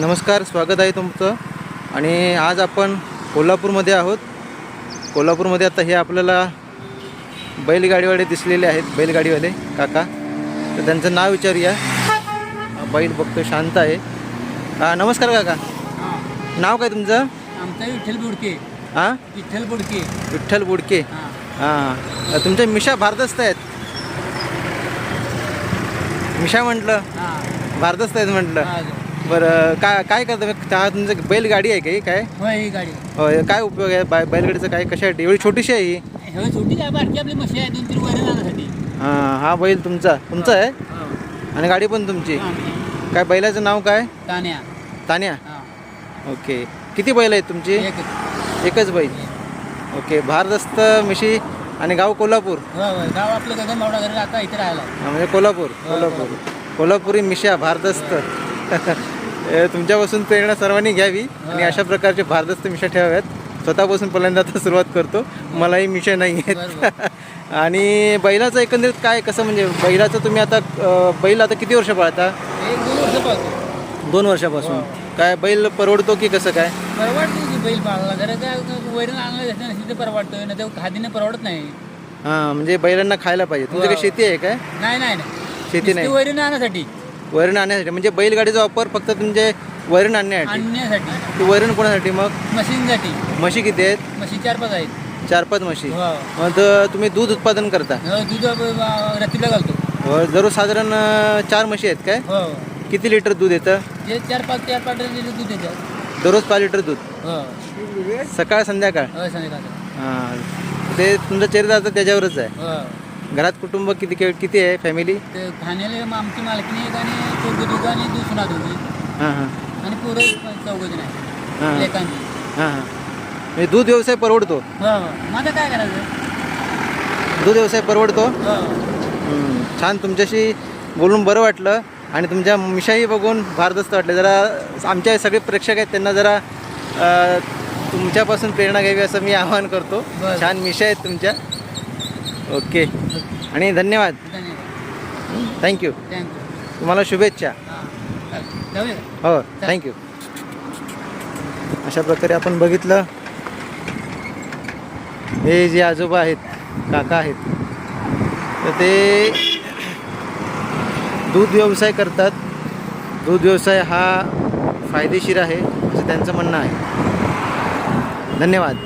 नमस्कार, स्वागत आहे तुमचं. आणि आज आपण कोल्हापूरमध्ये आहोत. कोल्हापूरमध्ये आता हे आपल्याला बैलगाडीवाले दिसलेले आहेत, बैलगाडीवाले काका. तर त्यांचं नाव विचारूया. बैल बघतो, शांत आहे. नमस्कार काका, नाव काय तुमचं? आमचं विठ्ठल बुडके. हां, विठ्ठल बुडके. विठ्ठल बुडके. हां, तुमच्या मिशा भारदस्त आहेत. मिशा म्हटलं, भारदस्त आहेत म्हटलं. बरं, काय करतं तुमचं? बैलगाडी आहे काही काय? होय, ही गाडी. होय, काय उपयोग आहे बैलगाडीचं? काय कशासाठी? एवढी छोटीशी आहे ही? हे छोटी काय, बारकी आपली मशी आहे, 2-3 वैरण आणण्यासाठी. हां, हा बैल तुमचा आहे आणि गाडी पण तुमची. काय बैलाचं नाव काय? तान्या. तान्या. ओके. किती बैल आहेत तुमची? एकच बैल. ओके. भारदस्त मिशी आणि गाव कोल्हापूर. गाव आपलं गगनबावडा घरी आता इथे राहायला. म्हणजे कोल्हापुरी मिशा भारदस्त. तुमच्यापासून प्रेरणा सर्वांनी घ्यावी आणि अशा प्रकारचे भारदस्त मिशा ठेवाव्यात. स्वतःपासून पहिल्यांदा आता सुरुवात करतो. मलाही मिशा नाही आहेत. आणि बैलाचं एकंदरीत काय, कसं म्हणजे बैलाचं तुम्ही आता बैल आता किती वर्ष पाळता? 1-2 वर्ष पाहतो. 2 वर्षापासून. काय बैल परवडतो की कसं काय? परवडतो की बैल पाळायला. जरा काय वैरण आणलं नसेल तर परवडतोय, ना ते खादीने परवडत नाही. हां, म्हणजे बैलांना खायला पाहिजे. तुमच्याकडे शेती आहे काय? नाही. शेती नाही. वैरण आणण्यासाठी. वैरण आणण्यासाठी म्हणजे बैलगाडीचा वापर फक्त तुमचे वैरण आणण्यासाठी. ती वैरण कोणासाठी मग? मशीनसाठी. म्हशी किती आहेत? म्हशी 4-5 आहेत. 4-5 म्हशी. मग तुम्ही दूध उत्पादन करता? दूध रतीला घालतो. जरूर साधारण 4 म्हशी आहेत काय? हो. किती लिटर दूध येतं? ते 4-5 लिटर दूध येतं. दररोज 5 लिटर दूध. सकाळ संध्याकाळ. संध्याकाळ. हां, ते तुमचं चरित्र त्याच्यावरच आहे. घरात कुटुंब किती आहे, फॅमिली? ते खाण्याला आमची मालकीने एक आणि पोरगं आणि दुसरा दोघी. हां. आणि पुढं 4 जण आहे. हां. एकांची. म्हणजे दूध व्यवसाय परवडतो? माझं काय करायचं? दूध व्यवसाय परवडतो. छान, तुमच्याशी बोलून बरं वाटलं आणि तुमच्या मिशाही बघून भारदस्त वाटले. जरा आमच्या सगळे प्रेक्षक आहेत त्यांना जरा तुमच्यापासून प्रेरणा घ्यावी असं मी आवाहन करतो. छान मिशा आहेत तुमच्या. ओके. आणि धन्यवाद. थँक्यू. तुम्हाला शुभेच्छा. हो, थँक्यू. अशा प्रकारे आपण बघितलं, हे जे आजोबा आहेत, काका आहेत, तर ते दूध व्यवसाय करतात. दूध व्यवसाय हा फायदेशीर आहे असं त्यांचं म्हणणं आहे. धन्यवाद.